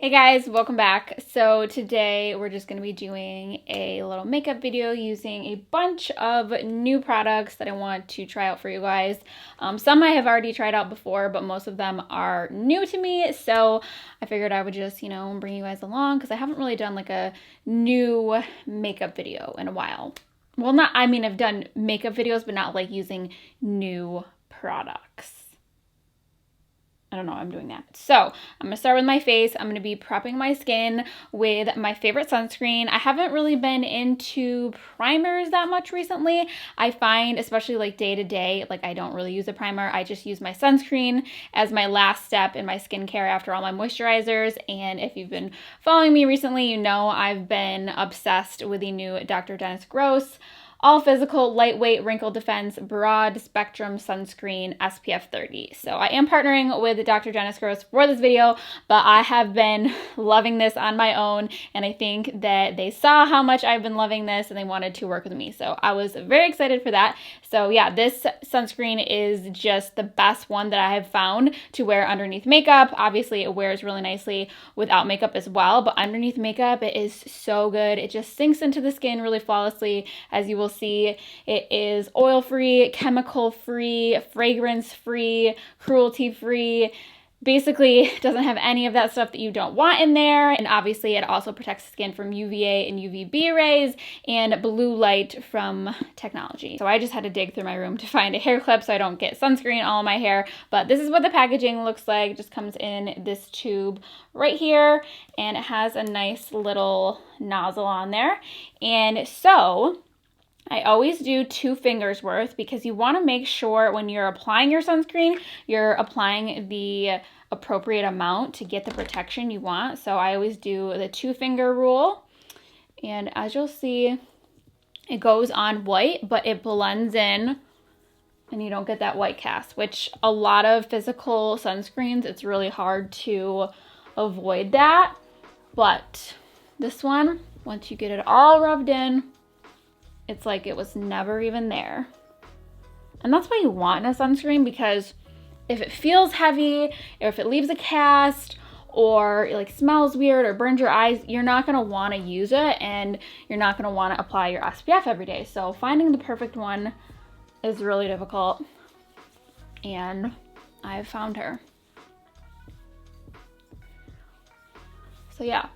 Hey guys, welcome back. So today we're just going to be doing a little makeup video using a bunch of new products that I want to try out for you guys. Some I have already tried out before, but most of them are new to me. So I figured I would just, bring you guys along because I haven't really done like a new makeup video in a while. Well, I've done makeup videos, but not like using new products. I don't know why I'm doing that. So I'm going to start with my face. I'm going to be prepping my skin with my favorite sunscreen. I haven't really been into primers that much recently. I find, especially like day to day, like I don't really use a primer. I just use my sunscreen as my last step in my skincare after all my moisturizers. And if you've been following me recently, you know I've been obsessed with the new Dr. Dennis Gross All Physical Lightweight Wrinkle Defense Broad Spectrum Sunscreen SPF 30. So I am partnering with Dr. Dennis Gross for this video, but I have been loving this on my own, and I think that they saw how much I've been loving this and they wanted to work with me. So I was very excited for that. So yeah, this sunscreen is just the best one that I have found to wear underneath makeup. Obviously it wears really nicely without makeup as well, but underneath makeup it is so good. It just sinks into the skin really flawlessly. As you will see, it is oil-free, chemical-free, fragrance-free, cruelty-free. Basically, it doesn't have any of that stuff that you don't want in there. And obviously, it also protects the skin from UVA and UVB rays and blue light from technology. So I just had to dig through my room to find a hair clip so I don't get sunscreen all in my hair. But this is what the packaging looks like. It just comes in this tube right here, and it has a nice little nozzle on there. And so I always do 2 fingers worth because you want to make sure when you're applying your sunscreen, you're applying the appropriate amount to get the protection you want. So I always do the 2-finger rule. And as you'll see, it goes on white, but it blends in and you don't get that white cast, which a lot of physical sunscreens, it's really hard to avoid that. But this one, once you get it all rubbed in, it's like it was never even there. And that's what you want in a sunscreen, because if it feels heavy, or if it leaves a cast, or it like smells weird or burns your eyes, you're not gonna wanna use it, and you're not gonna wanna apply your SPF every day. So finding the perfect one is really difficult, and I've found her. So yeah,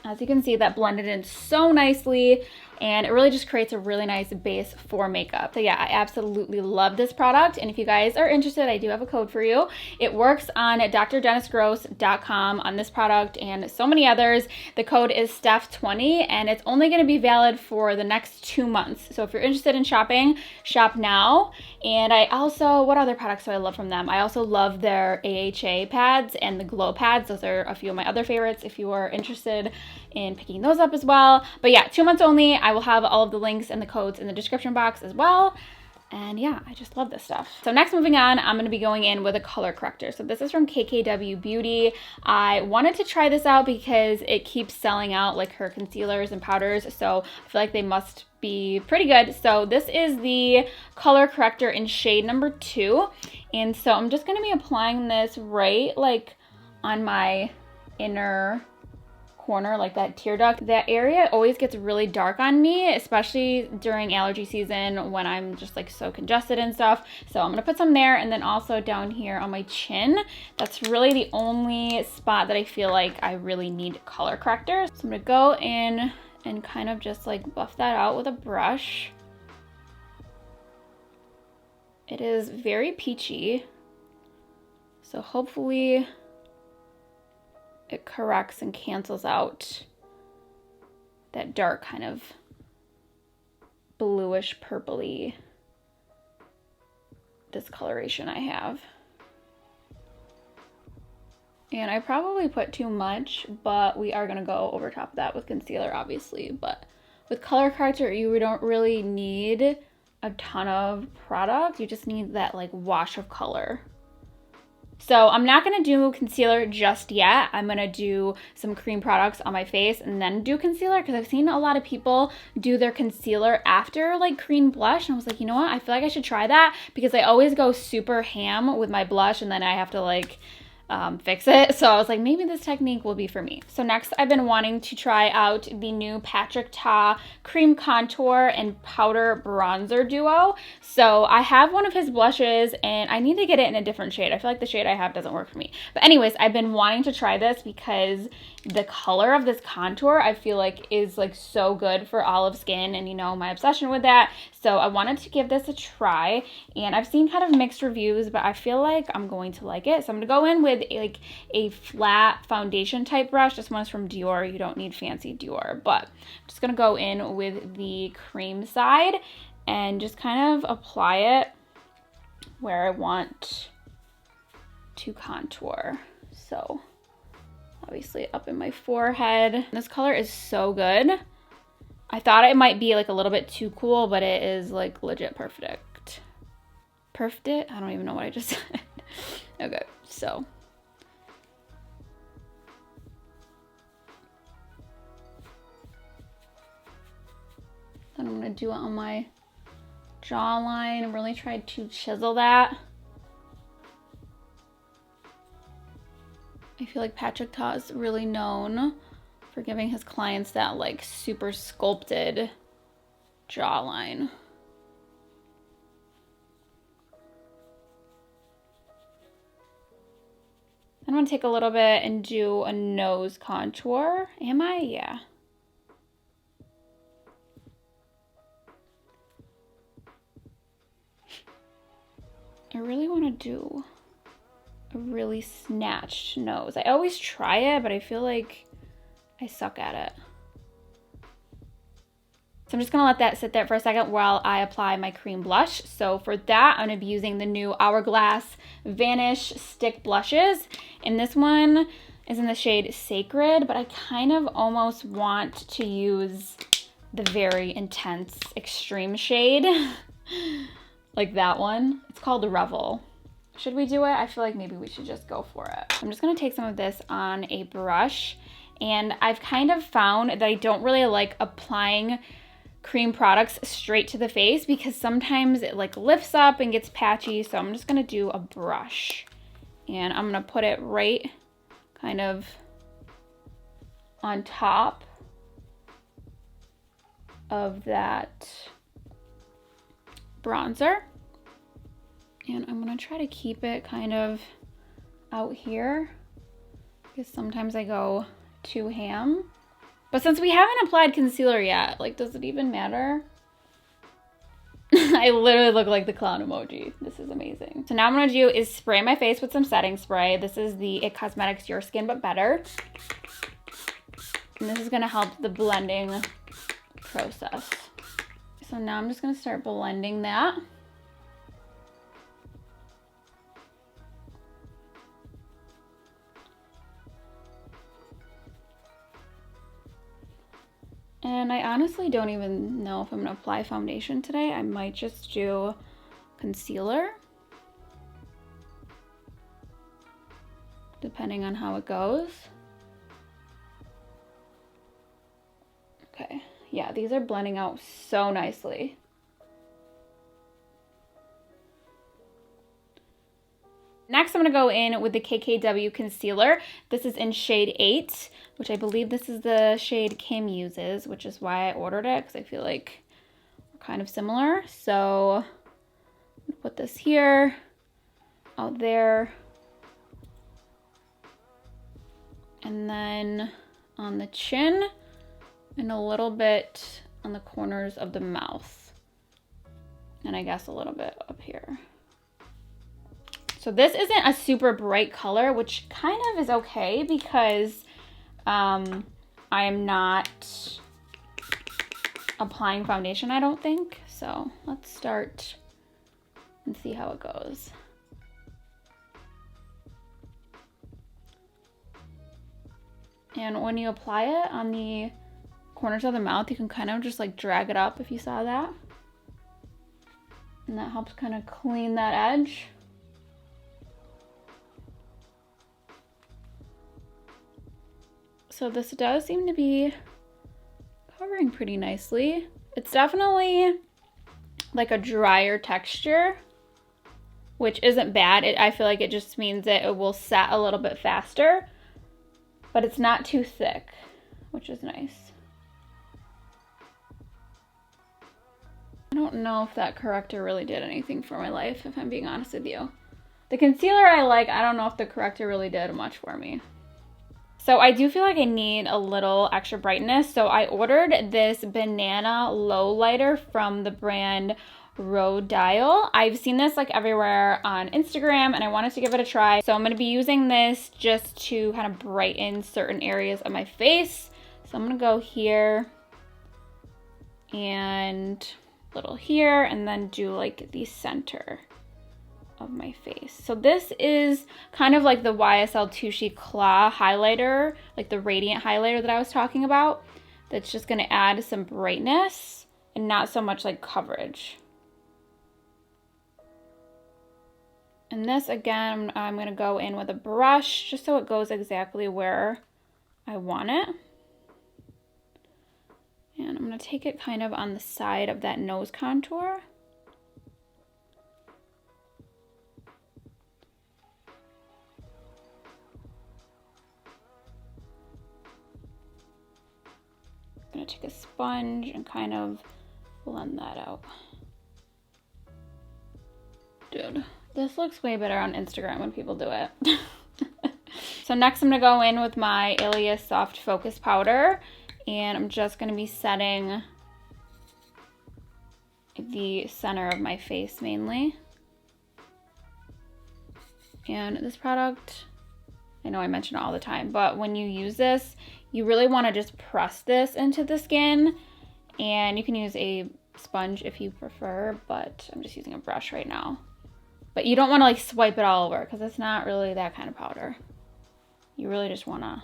as you can see, that blended in so nicely, and it really just creates a really nice base for makeup. So yeah, I absolutely love this product, and if you guys are interested, I do have a code for you. It works on drdennisgross.com on this product and so many others. The code is STEPH20, and it's only going to be valid for the next 2 months. So if you're interested in shopping, shop now. And I also, what other products do I love from them? I also love their AHA pads and the glow pads. Those are a few of my other favorites if you are interested in picking those up as well. But yeah, 2 months only. I will have all of the links and the codes in the description box as well. And yeah, I just love this stuff. So next, moving on, I'm going to be going in with a color corrector. So this is from KKW Beauty. I wanted to try this out because it keeps selling out like her concealers and powders. So I feel like they must be pretty good. So this is the color corrector in shade number 2. And so I'm just going to be applying this right like on my inner corner, like that tear duct. That area always gets really dark on me, especially during allergy season when I'm just like so congested and stuff. So I'm gonna put some there, and then also down here on my chin. That's really the only spot that I feel like I really need color corrector. So I'm gonna go in and kind of just like buff that out with a brush. It is very peachy, so hopefully it corrects and cancels out that dark kind of bluish purpley discoloration I have. And I probably put too much, but we are gonna go over top of that with concealer, obviously. But with color corrector, you don't really need a ton of product. You just need that like wash of color. So I'm not going to do concealer just yet. I'm going to do some cream products on my face and then do concealer, because I've seen a lot of people do their concealer after like cream blush. And I was like, you know what? I feel like I should try that, because I always go super ham with my blush and then I have to like fix it. So I was like, maybe this technique will be for me. So next, I've been wanting to try out the new Patrick Ta Cream Contour and Powder Bronzer Duo. So I have one of his blushes and I need to get it in a different shade. I feel like the shade I have doesn't work for me. But anyways, I've been wanting to try this because the color of this contour I feel like is like so good for olive skin, and you know my obsession with that. So I wanted to give this a try, and I've seen kind of mixed reviews, but I feel like I'm going to like it. So I'm gonna go in with a flat foundation type brush. This one's from Dior. You don't need fancy Dior, but I'm just gonna go in with the cream side and just kind of apply it where I want to contour. So obviously up in my forehead. This color is so good. I thought it might be like a little bit too cool, but it is like legit perfect. Perfect? I don't even know what I just said. Okay, so. Then I'm gonna do it on my jawline and really try to chisel that. I feel like Patrick Ta is really known for giving his clients that like super sculpted jawline. I'm gonna take a little bit and do a nose contour. Am I? Yeah. I really want to do a really snatched nose. I always try it, but I feel like I suck at it. So I'm just gonna let that sit there for a second while I apply my cream blush. So for that, I'm gonna be using the new Hourglass Vanish Stick Blushes. And this one is in the shade Sacred, but I kind of almost want to use the very intense extreme shade. Like that one. It's called the REVEL. Should we do it? I feel like maybe we should just go for it. I'm just gonna take some of this on a brush, and I've kind of found that I don't really like applying cream products straight to the face because sometimes it like lifts up and gets patchy. So I'm just gonna do a brush, and I'm gonna put it right kind of on top of that bronzer. And I'm gonna try to keep it kind of out here because sometimes I go too ham. But since we haven't applied concealer yet, like, does it even matter? I literally look like the clown emoji. This is amazing. So now what I'm gonna do is spray my face with some setting spray. This is the IT Cosmetics Your Skin But Better. And this is gonna help the blending process. So now I'm just gonna start blending that. And I honestly don't even know if I'm gonna apply foundation today. I might just do concealer, depending on how it goes. Okay, yeah, these are blending out so nicely. Next, I'm gonna go in with the KKW concealer. This is in shade 8, which I believe this is the shade Kim uses, which is why I ordered it, because I feel like we're kind of similar. So I'm gonna put this here, out there, and then on the chin, and a little bit on the corners of the mouth, and I guess a little bit up here. So this isn't a super bright color, which kind of is okay because I am not applying foundation, I don't think. So let's start and see how it goes. And when you apply it on the corners of the mouth, you can kind of just like drag it up if you saw that. And that helps kind of clean that edge. So this does seem to be covering pretty nicely. It's definitely like a drier texture, which isn't bad. I feel like it just means that it will set a little bit faster, but it's not too thick, which is nice. I don't know if that corrector really did anything for my life, if I'm being honest with you. The concealer I like, I don't know if the corrector really did much for me. So I do feel like I need a little extra brightness. So I ordered this banana low lighter from the brand RODIAL. I've seen this like everywhere on Instagram and I wanted to give it a try. So I'm going to be using this just to kind of brighten certain areas of my face. So I'm going to go here and a little here and then do like the center of my face. So this is kind of like the YSL Touche Claw highlighter, like the radiant highlighter that I was talking about. That's just going to add some brightness and not so much like coverage. And this again, I'm going to go in with a brush just so it goes exactly where I want it. And I'm going to take it kind of on the side of that nose contour. I'm going to take a sponge and kind of blend that out. Dude, this looks way better on Instagram when people do it. So next I'm going to go in with my ILIA Soft Focus Powder. And I'm just going to be setting the center of my face mainly. And this product, I know I mention it all the time, but when you use this, you really want to just press this into the skin. And you can use a sponge if you prefer, but I'm just using a brush right now. But you don't want to like swipe it all over because it's not really that kind of powder. You really just want to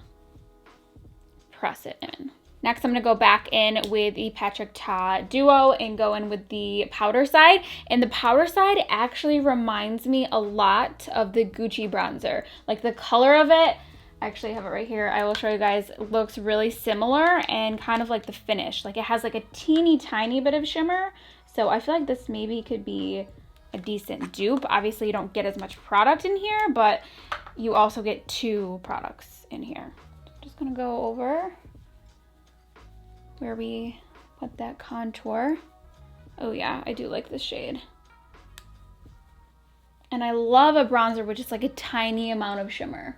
press it in. Next, I'm going to go back in with the PECHE Duo and go in with the powder side. And the powder side actually reminds me a lot of the Gucci bronzer. Like the color of it, I actually have it right here. I will show you guys. It looks really similar and kind of like the finish. Like it has like a teeny tiny bit of shimmer. So I feel like this maybe could be a decent dupe. Obviously, you don't get as much product in here, but you also get 2 products in here. I'm just going to go over where we put that contour. Oh yeah, I do like this shade. And I love a bronzer with just like a tiny amount of shimmer.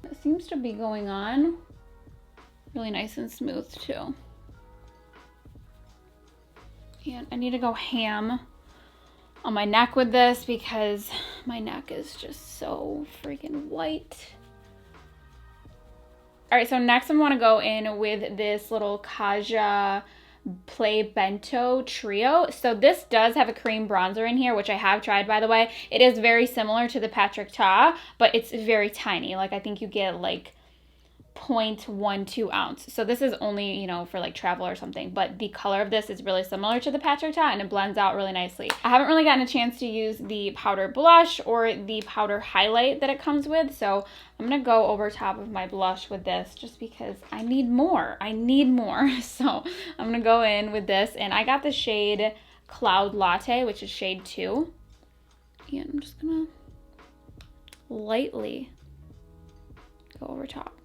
It seems to be going on really nice and smooth too. And I need to go ham on my neck with this because my neck is just so freaking white. All right, so next I want to go in with this little KAJA Play Bento Trio. So this does have a cream bronzer in here, which I have tried, by the way. It is very similar to the Patrick Ta, but it's very tiny. Like I think you get like 0.12 ounce. So this is only, you know, for like travel or something, but the color of this is really similar to the Patrick Ta and it blends out really nicely. I haven't really gotten a chance to use the powder blush or the powder highlight that it comes with, so I'm gonna go over top of my blush with this just because I need more. So I'm gonna go in with this, and I got the shade Cloud Latte, which is shade 2. And I'm just gonna lightly go over top.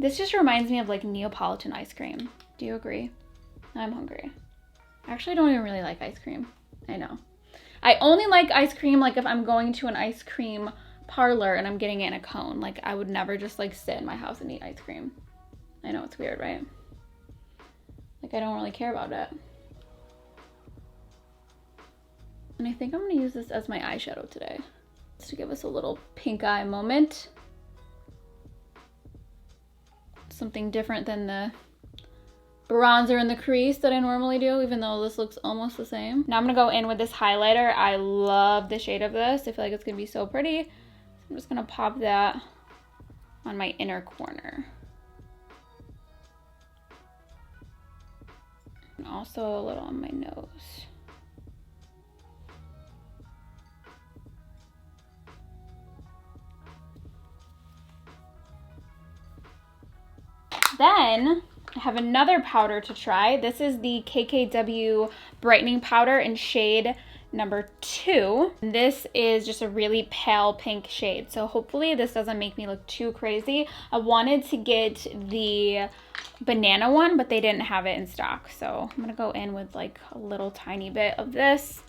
This just reminds me of like Neapolitan ice cream. Do you agree? I'm hungry. I actually don't even really like ice cream. I know. I only like ice cream like if I'm going to an ice cream parlor and I'm getting it in a cone. Like I would never just like sit in my house and eat ice cream. I know it's weird, right? Like I don't really care about it. And I think I'm gonna use this as my eyeshadow today. Just to give us a little pink eye moment. Something different than the bronzer in the crease that I normally do, even though this looks almost the same. Now I'm gonna go in with this highlighter. I love the shade of this. I feel like it's gonna be so pretty. So I'm just gonna pop that on my inner corner. And also a little on my nose. then I have another powder to try. This is the KKW Brightening Powder in shade number 2. This is just a really pale pink shade, so hopefully this doesn't make me look too crazy. I wanted to get the banana one, but they didn't have it in stock, so I'm gonna go in with like a little tiny bit of this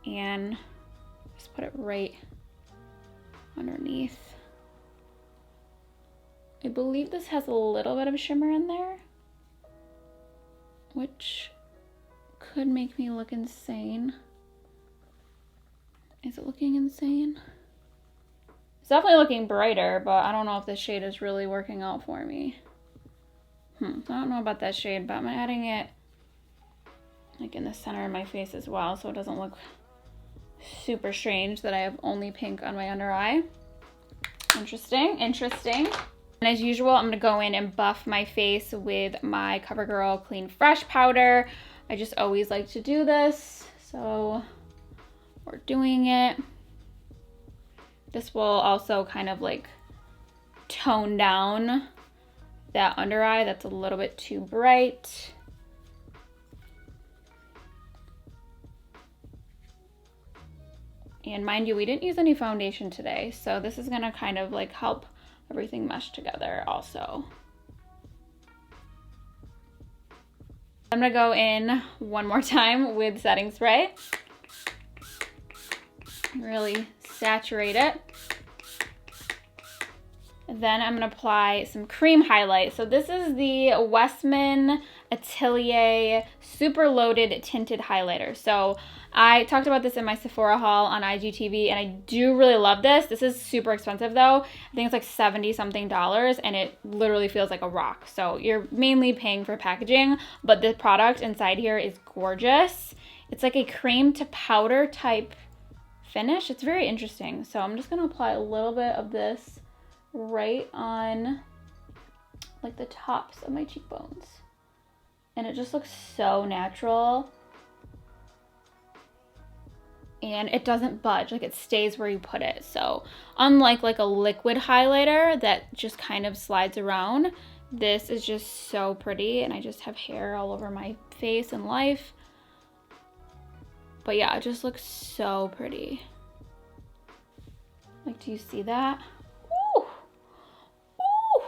and just put it right underneath. I believe this has a little bit of shimmer in there, which could make me look insane. Is it looking insane? It's definitely looking brighter, but I don't know if this shade is really working out for me. I don't know about that shade, but I'm adding it like in the center of my face as well, so it doesn't look super strange that I have only pink on my under eye. Interesting, interesting. And as usual, I'm gonna go in and buff my face with my CoverGirl Clean Fresh powder. I just always like to do this, so we're doing it. This will also kind of like tone down that under eye that's a little bit too bright. And mind you, we didn't use any foundation today, so this is gonna kind of like help everything mesh together also. I'm gonna go in one more time with setting spray. Really saturate it. And then I'm gonna apply some cream highlight. So this is the Westman Atelier Super Loaded Tinted Highlighter. So I talked about this in my Sephora haul on IGTV, and I do really love this. This is super expensive though. I think it's like $70-something, and it literally feels like a rock. So you're mainly paying for packaging, but the product inside here is gorgeous. It's like a cream to powder type finish. It's very interesting. So I'm just gonna apply a little bit of this right on like the tops of my cheekbones. And it just looks so natural. And it doesn't budge, like it stays where you put it. So unlike like a liquid highlighter that just kind of slides around, this is just so pretty, and I just have hair all over my face and life. But yeah, it just looks so pretty. Like, do you see that? Ooh. Ooh.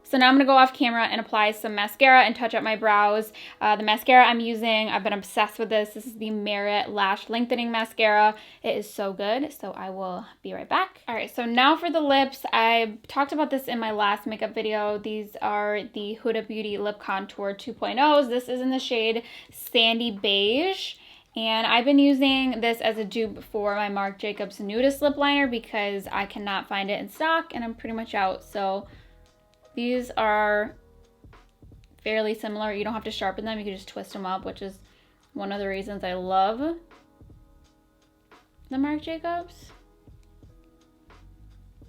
So now I'm gonna go off camera and apply some mascara and touch up my brows. The mascara I'm using, I've been obsessed with this. This is the Merit Lash Lengthening Mascara. It is so good, so I will be right back. All right, so now for the lips. I talked about this in my last makeup video. These are the Huda Beauty Lip Contour 2.0s. This is in the shade Sandy Beige. And I've been using this as a dupe for my Marc Jacobs Nudist lip liner because I cannot find it in stock and I'm pretty much out. So these are fairly similar. You don't have to sharpen them. You can just twist them up, which is one of the reasons I love the Marc Jacobs.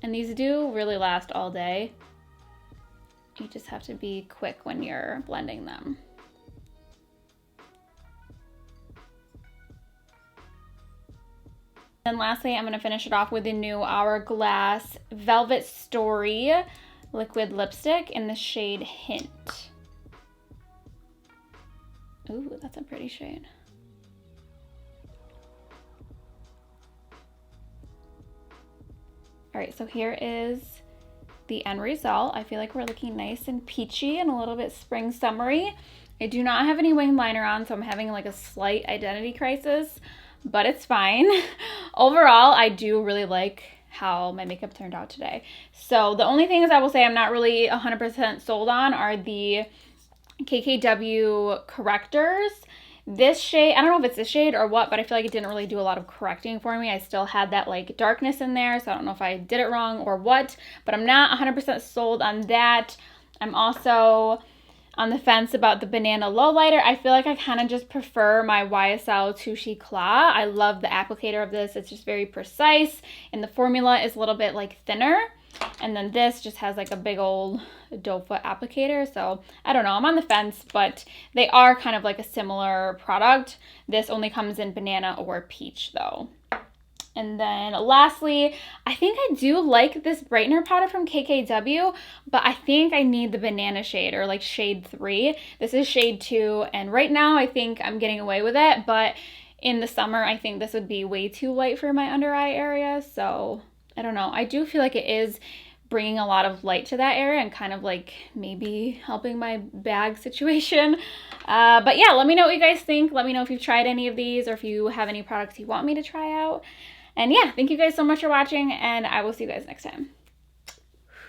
And these do really last all day. You just have to be quick when you're blending them. And lastly, I'm going to finish it off with the new Hourglass Velvet Story liquid lipstick in the shade Hint. Ooh, that's a pretty shade. All right, so here is the end result. I feel like we're looking nice and peachy and a little bit spring summery. I do not have any winged liner on, so I'm having like a slight identity crisis, but it's fine. Overall, I do really like how my makeup turned out today. So the only things I will say I'm not really 100% sold on are the KKW correctors. This shade, I don't know if it's this shade or what, but I feel like it didn't really do a lot of correcting for me. I still had that like darkness in there, so I don't know if I did it wrong or what, but I'm not 100% sold on that. I'm also on the fence about the Banana Lowlighter. I feel like I kind of just prefer my YSL Touche Eclat. I love the applicator of this. It's just very precise, and the formula is a little bit like thinner. And then this just has like a big old doe foot applicator. So I don't know, I'm on the fence, but they are kind of like a similar product. This only comes in banana or peach though. And then lastly, I think I do like this brightener powder from KKW, but I think I need the banana shade, or like shade 3. This is shade 2, and right now I think I'm getting away with it, but in the summer I think this would be way too light for my under eye area, so I don't know. I do feel like it is bringing a lot of light to that area and kind of like maybe helping my bag situation. But yeah, let me know what you guys think. Let me know if you've tried any of these or if you have any products you want me to try out. And yeah, thank you guys so much for watching, and I will see you guys next time.